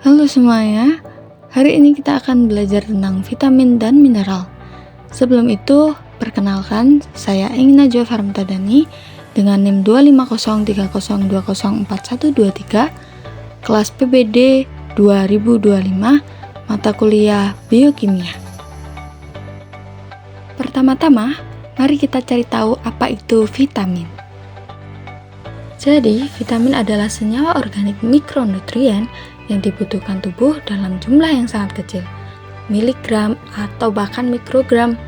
Halo semuanya, hari ini kita akan belajar tentang vitamin dan mineral. Sebelum itu, perkenalkan, saya Ing Najwa Farmtadani dengan NIM 25030204123, kelas PBD 2025, mata kuliah Biokimia. Pertama-tama, mari kita cari tahu apa itu vitamin. Jadi, vitamin adalah senyawa organik mikronutrien yang dibutuhkan tubuh dalam jumlah yang sangat kecil, miligram atau bahkan mikrogram.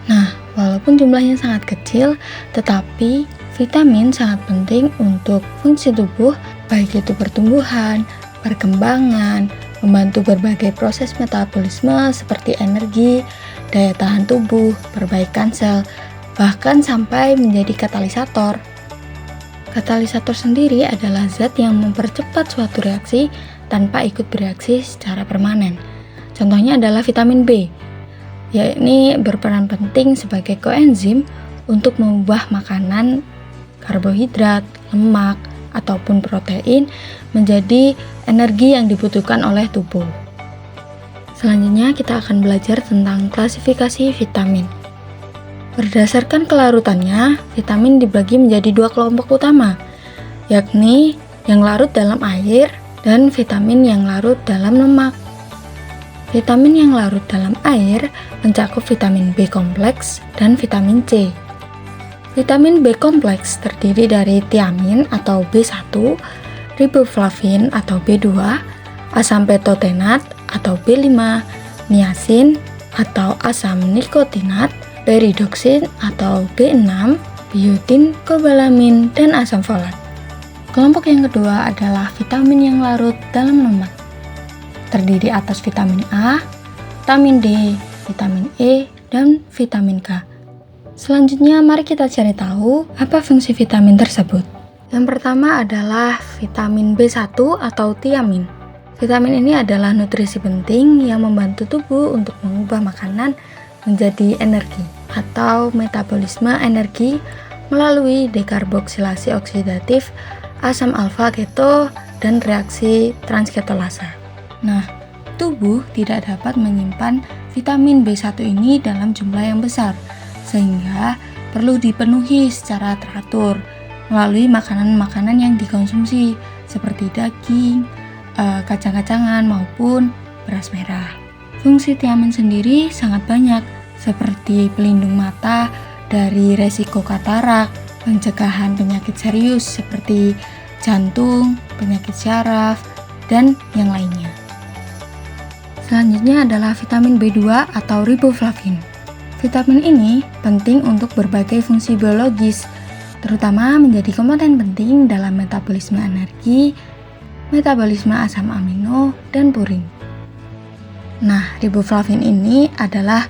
Nah, walaupun jumlahnya sangat kecil, tetapi vitamin sangat penting untuk fungsi tubuh, baik itu pertumbuhan, perkembangan, membantu berbagai proses metabolisme seperti energi, daya tahan tubuh, perbaikan sel, bahkan sampai menjadi katalisator. Katalisator sendiri adalah zat yang mempercepat suatu reaksi tanpa ikut bereaksi secara permanen. Contohnya adalah vitamin B, yakni berperan penting sebagai koenzim untuk mengubah makanan, karbohidrat, lemak, ataupun protein menjadi energi yang dibutuhkan oleh tubuh. Selanjutnya kita akan belajar tentang klasifikasi vitamin. Berdasarkan kelarutannya, vitamin dibagi menjadi dua kelompok utama, yakni yang larut dalam air dan vitamin yang larut dalam lemak. Vitamin yang larut dalam air mencakup vitamin B kompleks dan vitamin C. Vitamin B kompleks terdiri dari tiamin atau B1, riboflavin atau B2, asam petotenat atau B5, niacin atau asam nikotinat, peridoksin atau B6, biotin, kobalamin, dan asam folat. Kelompok yang kedua adalah vitamin yang larut dalam lemak. Terdiri atas vitamin A, vitamin D, vitamin E, dan vitamin K. Selanjutnya mari kita cari tahu apa fungsi vitamin tersebut. Yang pertama adalah vitamin B1 atau tiamin. Vitamin ini adalah nutrisi penting yang membantu tubuh untuk mengubah makanan menjadi energi atau metabolisme energi melalui dekarboksilasi oksidatif asam alfa keto dan reaksi transketolasa. Nah, tubuh tidak dapat menyimpan vitamin B1 ini dalam jumlah yang besar, sehingga perlu dipenuhi secara teratur melalui makanan-makanan yang dikonsumsi seperti daging, kacang-kacangan maupun beras merah. Fungsi tiamin sendiri sangat banyak, seperti pelindung mata dari resiko katarak, pencegahan penyakit serius seperti jantung, penyakit syaraf, dan yang lainnya. Selanjutnya adalah vitamin B2 atau riboflavin. Vitamin ini penting untuk berbagai fungsi biologis, terutama menjadi komponen penting dalam metabolisme energi, metabolisme asam amino, dan purin. Nah, riboflavin ini adalah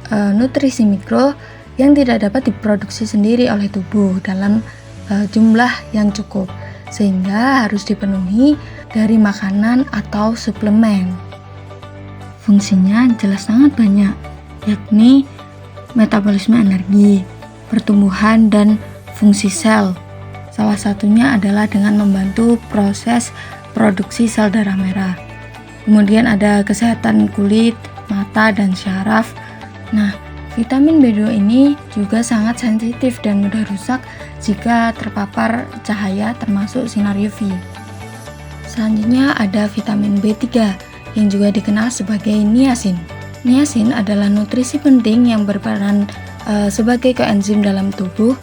nutrisi mikro yang tidak dapat diproduksi sendiri oleh tubuh dalam jumlah yang cukup, sehingga harus dipenuhi dari makanan atau suplemen. Fungsinya jelas sangat banyak, yakni metabolisme energi, pertumbuhan, dan fungsi sel. Salah satunya adalah dengan membantu proses produksi sel darah merah. Kemudian ada kesehatan kulit, mata, dan syaraf. Nah, vitamin B2 ini juga sangat sensitif dan mudah rusak jika terpapar cahaya termasuk sinar UV. Selanjutnya ada vitamin B3 yang juga dikenal sebagai niacin. Niacin adalah nutrisi penting yang berperan sebagai koenzim dalam tubuh.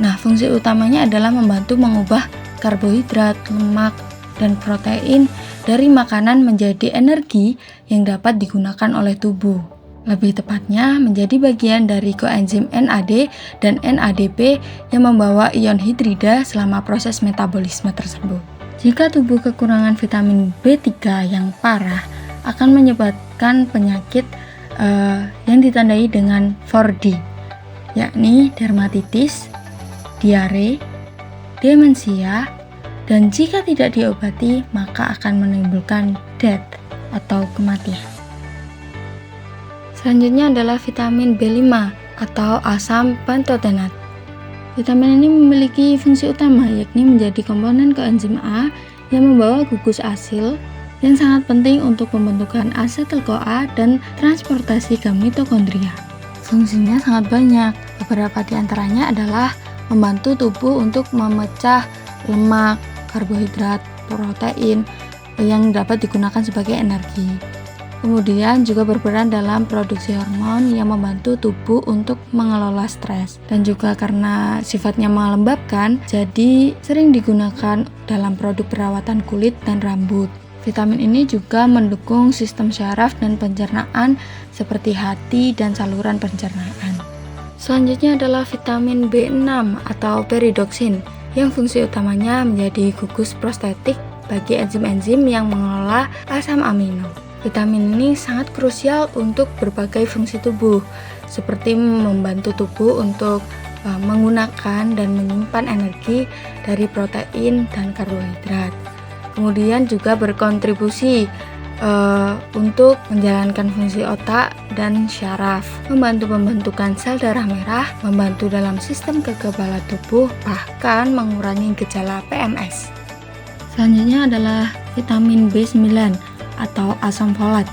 Nah, fungsi utamanya adalah membantu mengubah karbohidrat, lemak, dan protein dari makanan menjadi energi yang dapat digunakan oleh tubuh. Lebih tepatnya menjadi bagian dari koenzim NAD dan NADP yang membawa ion hidrida selama proses metabolisme tersebut. Jika tubuh kekurangan vitamin B3 yang parah akan menyebabkan penyakit yang ditandai dengan 4D, yakni dermatitis, diare, demensia, dan jika tidak diobati maka akan menimbulkan death atau kematian. Selanjutnya adalah vitamin B5 atau asam pantotenat. Vitamin ini memiliki fungsi utama yakni menjadi komponen koenzim A yang membawa gugus asil yang sangat penting untuk pembentukan asetil-CoA dan transportasi ke mitokondria. Fungsinya sangat banyak, beberapa di antaranya adalah membantu tubuh untuk memecah lemak, karbohidrat, protein yang dapat digunakan sebagai energi. Kemudian juga berperan dalam produksi hormon yang membantu tubuh untuk mengelola stres. Dan juga karena sifatnya melembabkan, jadi sering digunakan dalam produk perawatan kulit dan rambut. Vitamin ini juga mendukung sistem syaraf dan pencernaan seperti hati dan saluran pencernaan. Selanjutnya adalah vitamin B6 atau peridoksin yang fungsi utamanya menjadi gugus prostetik bagi enzim-enzim yang mengelola asam amino. Vitamin ini sangat krusial untuk berbagai fungsi tubuh, seperti membantu tubuh untuk menggunakan dan menyimpan energi dari protein dan karbohidrat. Kemudian juga berkontribusi untuk menjalankan fungsi otak dan syaraf, membantu pembentukan sel darah merah, membantu dalam sistem kekebalan tubuh, bahkan mengurangi gejala PMS. Selanjutnya adalah vitamin B9 atau asam folat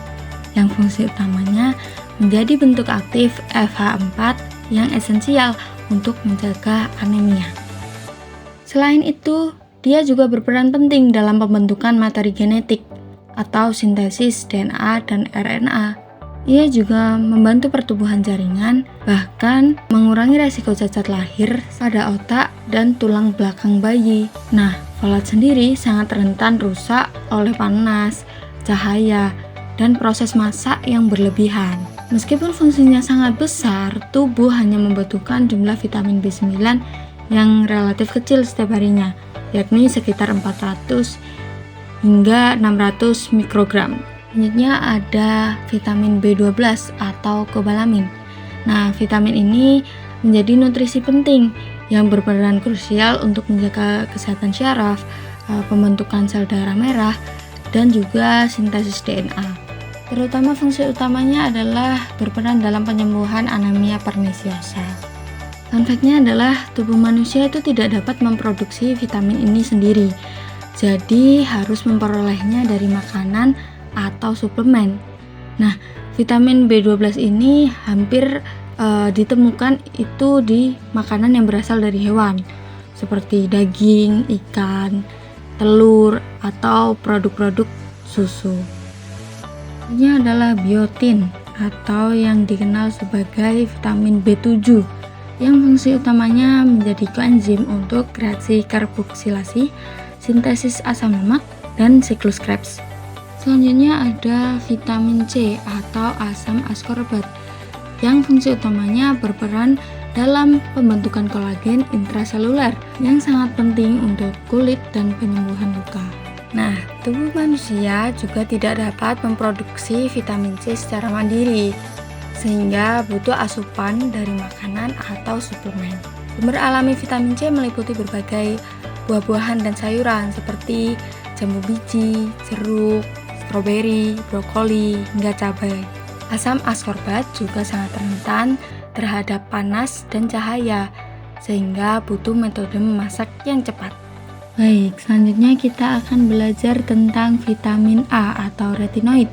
yang fungsi utamanya menjadi bentuk aktif FH4 yang esensial untuk mencegah anemia. Selain itu, dia juga berperan penting dalam pembentukan materi genetik atau sintesis DNA dan RNA. Ia juga membantu pertumbuhan jaringan, bahkan mengurangi resiko cacat lahir pada otak dan tulang belakang bayi. Nah, folat sendiri sangat rentan rusak oleh panas, cahaya, dan proses masak yang berlebihan. Meskipun fungsinya sangat besar, tubuh hanya membutuhkan jumlah vitamin B9 yang relatif kecil setiap harinya, yakni sekitar 400 hingga 600 mikrogram. Selanjutnya ada vitamin B12 atau kobalamin. Nah, vitamin ini menjadi nutrisi penting yang berperan krusial untuk menjaga kesehatan syaraf, pembentukan sel darah merah, dan juga sintesis DNA. Terutama fungsi utamanya adalah berperan dalam penyembuhan anemia pernisiosa. Fun fact-nya adalah tubuh manusia itu tidak dapat memproduksi vitamin ini sendiri, jadi harus memperolehnya dari makanan atau suplemen. Nah, vitamin B12 ini hampir ditemukan itu di makanan yang berasal dari hewan, seperti daging, ikan, telur, atau produk-produk susu. Ini adalah biotin atau yang dikenal sebagai vitamin B7 yang fungsi utamanya menjadi koenzim untuk reaksi karboksilasi, sintesis asam lemak, dan siklus Krebs. Selanjutnya ada vitamin C atau asam askorbat yang fungsi utamanya berperan dalam pembentukan kolagen intraseluler yang sangat penting untuk kulit dan penyembuhan luka. Nah, tubuh manusia juga tidak dapat memproduksi vitamin C secara mandiri, sehingga butuh asupan dari makanan atau suplemen. Sumber alami vitamin C meliputi berbagai buah-buahan dan sayuran seperti jambu biji, jeruk, stroberi, brokoli, hingga cabai. Asam askorbat juga sangat rentan terhadap panas dan cahaya, sehingga butuh metode memasak yang cepat. Baik, selanjutnya kita akan belajar tentang vitamin A atau retinoid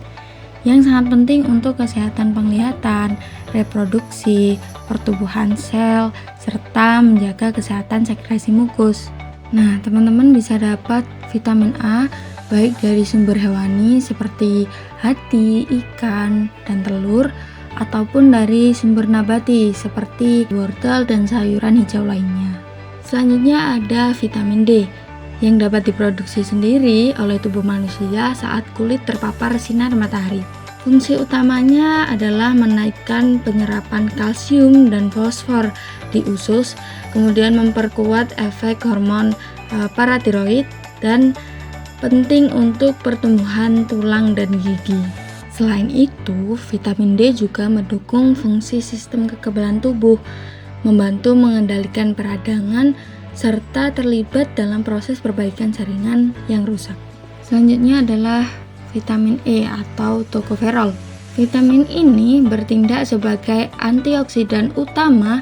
yang sangat penting untuk kesehatan penglihatan, reproduksi, pertumbuhan sel, serta menjaga kesehatan sekresi mukus. Nah, teman-teman bisa dapat vitamin A baik dari sumber hewani seperti hati, ikan, dan telur, ataupun dari sumber nabati seperti wortel dan sayuran hijau lainnya. Selanjutnya ada vitamin D yang dapat diproduksi sendiri oleh tubuh manusia saat kulit terpapar sinar matahari. Fungsi utamanya adalah menaikkan penyerapan kalsium dan fosfor di usus, kemudian memperkuat efek hormon paratiroid, dan penting untuk pertumbuhan tulang dan gigi. Selain itu, vitamin D juga mendukung fungsi sistem kekebalan tubuh, membantu mengendalikan peradangan, serta terlibat dalam proses perbaikan jaringan yang rusak. Selanjutnya adalah vitamin E atau tocopherol. Vitamin ini bertindak sebagai antioksidan utama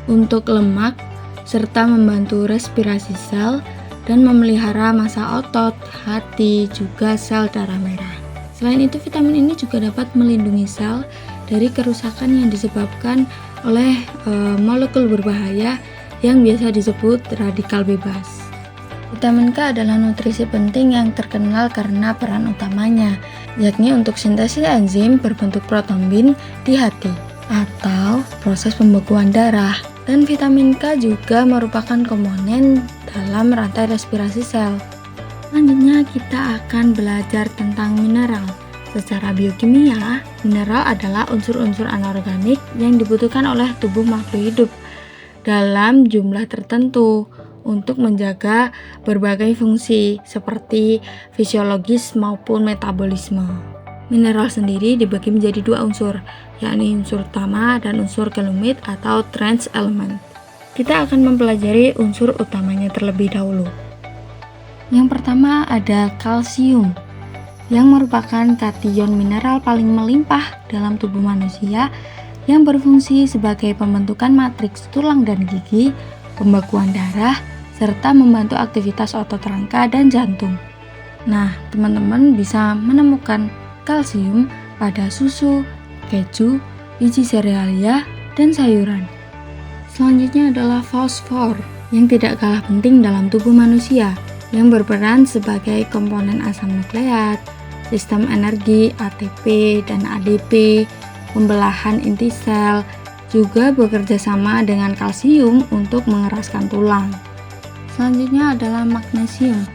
untuk lemak, serta membantu respirasi sel dan memelihara massa otot, hati, juga sel darah merah. Selain itu, vitamin ini juga dapat melindungi sel dari kerusakan yang disebabkan oleh molekul berbahaya yang biasa disebut radikal bebas. Vitamin K adalah nutrisi penting yang terkenal karena peran utamanya, yakni untuk sintesis enzim berbentuk protombin di hati atau proses pembekuan darah. Dan vitamin K juga merupakan komponen dalam rantai respirasi sel. Selanjutnya kita akan belajar tentang mineral. Secara biokimia, mineral adalah unsur-unsur anorganik yang dibutuhkan oleh tubuh makhluk hidup dalam jumlah tertentu untuk menjaga berbagai fungsi seperti fisiologis maupun metabolisme. Mineral sendiri dibagi menjadi dua unsur, yakni unsur utama dan unsur kelumit atau trace element. Kita akan mempelajari unsur utamanya terlebih dahulu. Yang pertama ada kalsium, yang merupakan kation mineral paling melimpah dalam tubuh manusia yang berfungsi sebagai pembentukan matriks tulang dan gigi, pembekuan darah, serta membantu aktivitas otot rangka dan jantung. Nah, teman-teman bisa menemukan kalsium pada susu, keju, biji serealia, dan sayuran. Selanjutnya adalah fosfor, yang tidak kalah penting dalam tubuh manusia, yang berperan sebagai komponen asam nukleat, sistem energi ATP dan ADP, pembelahan inti sel, juga bekerja sama dengan kalsium untuk mengeraskan tulang. Selanjutnya adalah magnesium.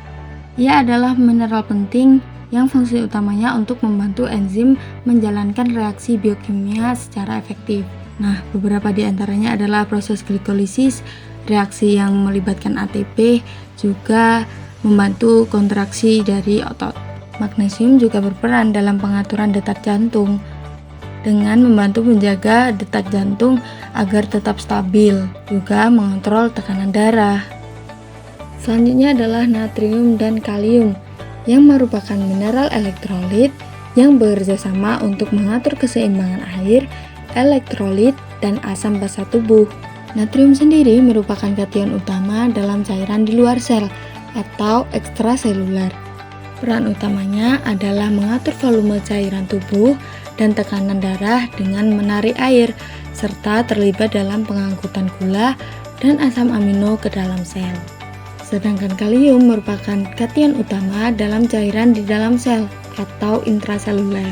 Ia adalah mineral penting yang fungsi utamanya untuk membantu enzim menjalankan reaksi biokimia secara efektif. Nah, beberapa di antaranya adalah proses glikolisis, reaksi yang melibatkan ATP, juga membantu kontraksi dari otot. Magnesium juga berperan dalam pengaturan detak jantung, dengan membantu menjaga detak jantung agar tetap stabil, juga mengontrol tekanan darah. Selanjutnya adalah natrium dan kalium, yang merupakan mineral elektrolit yang bekerja sama untuk mengatur keseimbangan air, elektrolit, dan asam basa tubuh. Natrium sendiri merupakan kation utama dalam cairan di luar sel atau ekstraseluler. Peran utamanya adalah mengatur volume cairan tubuh dan tekanan darah dengan menarik air, serta terlibat dalam pengangkutan gula dan asam amino ke dalam sel. Sedangkan kalium merupakan kation utama dalam cairan di dalam sel atau intraseluler.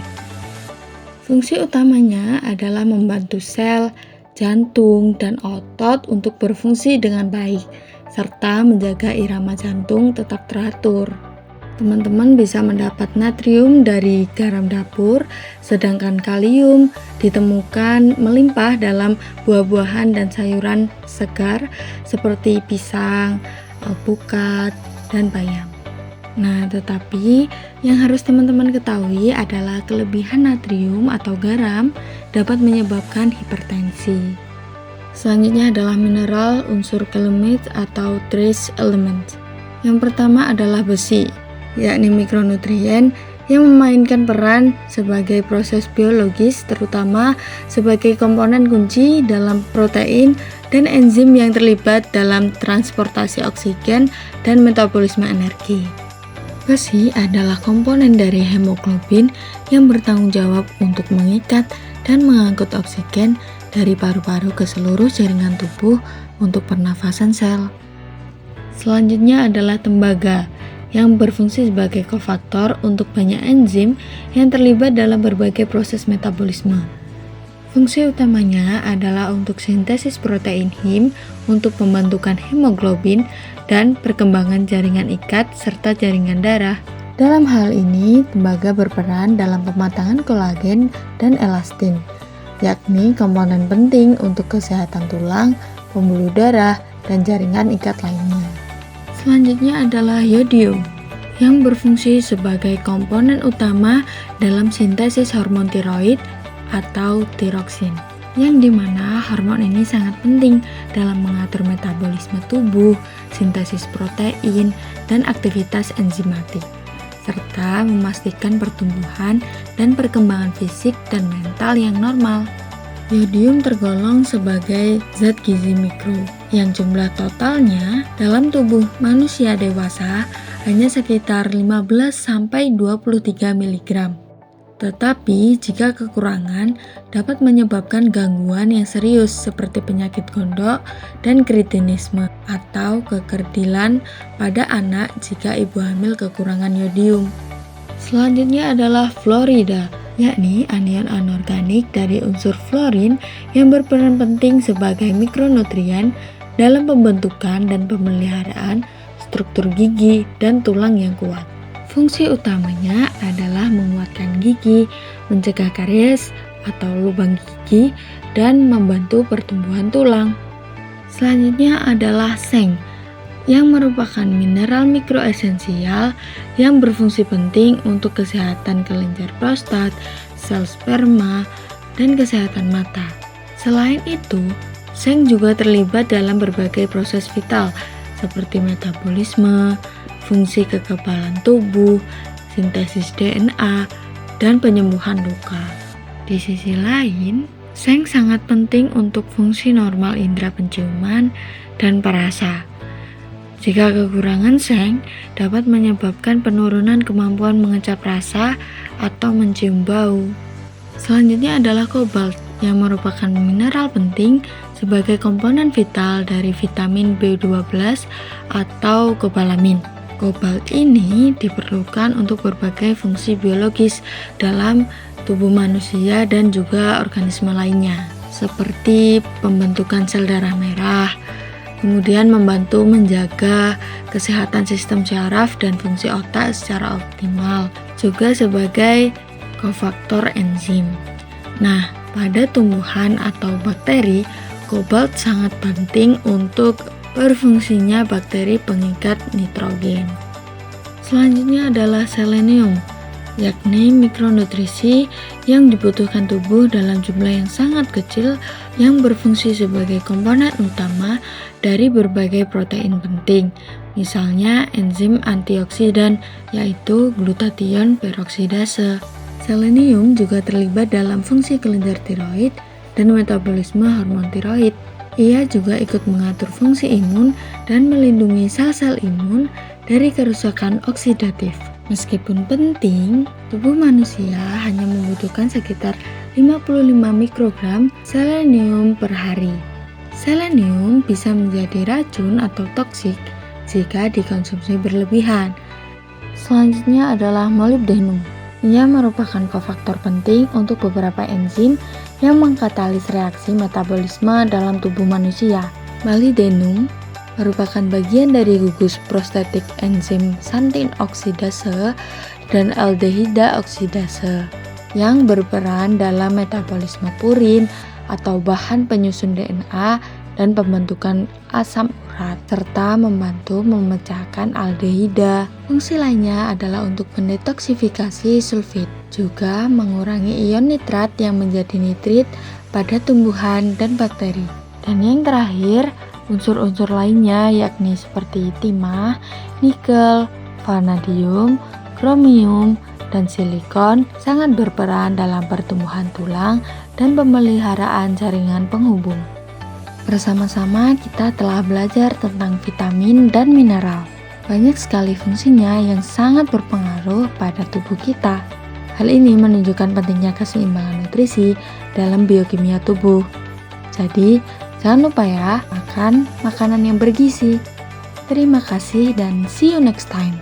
Fungsi utamanya adalah membantu sel, jantung, dan otot untuk berfungsi dengan baik, serta menjaga irama jantung tetap teratur. Teman-teman bisa mendapat natrium dari garam dapur, sedangkan kalium ditemukan melimpah dalam buah-buahan dan sayuran segar seperti pisang, alpukat, dan bayam. Nah, tetapi yang harus teman-teman ketahui adalah kelebihan natrium atau garam dapat menyebabkan hipertensi. Selanjutnya adalah mineral unsur kelumit atau trace element. Yang pertama adalah besi, yakni mikronutrien yang memainkan peran sebagai proses biologis, terutama sebagai komponen kunci dalam protein dan enzim yang terlibat dalam transportasi oksigen dan metabolisme energi. Besi adalah komponen dari hemoglobin yang bertanggung jawab untuk mengikat dan mengangkut oksigen dari paru-paru ke seluruh jaringan tubuh untuk pernafasan sel. Selanjutnya adalah tembaga, yang berfungsi sebagai kofaktor untuk banyak enzim yang terlibat dalam berbagai proses metabolisme. Fungsi utamanya adalah untuk sintesis protein heme untuk pembentukan hemoglobin dan perkembangan jaringan ikat serta jaringan darah. Dalam hal ini, tembaga berperan dalam pematangan kolagen dan elastin, yakni komponen penting untuk kesehatan tulang, pembuluh darah, dan jaringan ikat lainnya. Selanjutnya adalah yodium, yang berfungsi sebagai komponen utama dalam sintesis hormon tiroid atau tiroksin, yang dimana hormon ini sangat penting dalam mengatur metabolisme tubuh, sintesis protein, dan aktivitas enzimatik, serta memastikan pertumbuhan dan perkembangan fisik dan mental yang normal. Yodium tergolong sebagai zat gizi mikro yang jumlah totalnya dalam tubuh manusia dewasa hanya sekitar 15-23 mg. Tetapi jika kekurangan dapat menyebabkan gangguan yang serius seperti penyakit gondok dan kretinisme atau kekerdilan pada anak jika ibu hamil kekurangan yodium. Selanjutnya adalah fluorida, yakni anion anorganik dari unsur fluorin yang berperan penting sebagai mikronutrien dalam pembentukan dan pemeliharaan struktur gigi dan tulang yang kuat. Fungsi utamanya adalah menguatkan gigi, mencegah karies atau lubang gigi, dan membantu pertumbuhan tulang. Selanjutnya adalah seng, yang merupakan mineral mikroesensial yang berfungsi penting untuk kesehatan kelenjar prostat, sel sperma, dan kesehatan mata. Selain itu, seng juga terlibat dalam berbagai proses vital seperti metabolisme, fungsi kekebalan tubuh, sintesis DNA, dan penyembuhan luka. Di sisi lain, seng sangat penting untuk fungsi normal indera penciuman dan perasa. Jika kekurangan seng dapat menyebabkan penurunan kemampuan mengecap rasa atau mencium bau. Selanjutnya adalah kobalt, yang merupakan mineral penting sebagai komponen vital dari vitamin B12 atau kobalamin. Kobalt ini diperlukan untuk berbagai fungsi biologis dalam tubuh manusia dan juga organisme lainnya, seperti pembentukan sel darah merah, kemudian membantu menjaga kesehatan sistem syaraf dan fungsi otak secara optimal, juga sebagai kofaktor enzim. Nah, pada tumbuhan atau bakteri, kobalt sangat penting untuk berfungsinya bakteri pengikat nitrogen. Selanjutnya adalah selenium, yakni mikronutrisi yang dibutuhkan tubuh dalam jumlah yang sangat kecil yang berfungsi sebagai komponen utama dari berbagai protein penting, misalnya enzim antioksidan yaitu glutathione peroksidase. Selenium juga terlibat dalam fungsi kelenjar tiroid dan metabolisme hormon tiroid. Ia juga ikut mengatur fungsi imun dan melindungi sel-sel imun dari kerusakan oksidatif. Meskipun penting, tubuh manusia hanya membutuhkan sekitar 55 mikrogram selenium per hari. Selenium bisa menjadi racun atau toksik jika dikonsumsi berlebihan. Selanjutnya adalah molybdenum. Ia merupakan kofaktor penting untuk beberapa enzim yang mengkatalis reaksi metabolisme dalam tubuh manusia. Molybdenum merupakan bagian dari gugus prostetik enzim xantin oksidase dan aldehida oksidase yang berperan dalam metabolisme purin atau bahan penyusun DNA dan pembentukan asam urat, serta membantu memecahkan aldehida. Fungsi lainnya adalah untuk mendetoksifikasi sulfit, juga mengurangi ion nitrat yang menjadi nitrit pada tumbuhan dan bakteri. Dan yang terakhir, unsur-unsur lainnya yakni seperti timah, nikel, vanadium, kromium, dan silikon sangat berperan dalam pertumbuhan tulang dan pemeliharaan jaringan penghubung. Bersama-sama kita telah belajar tentang vitamin dan mineral. Banyak sekali fungsinya yang sangat berpengaruh pada tubuh kita. Hal ini menunjukkan pentingnya keseimbangan nutrisi dalam biokimia tubuh. Jadi, jangan lupa ya, makan makanan yang bergizi. Terima kasih dan see you next time.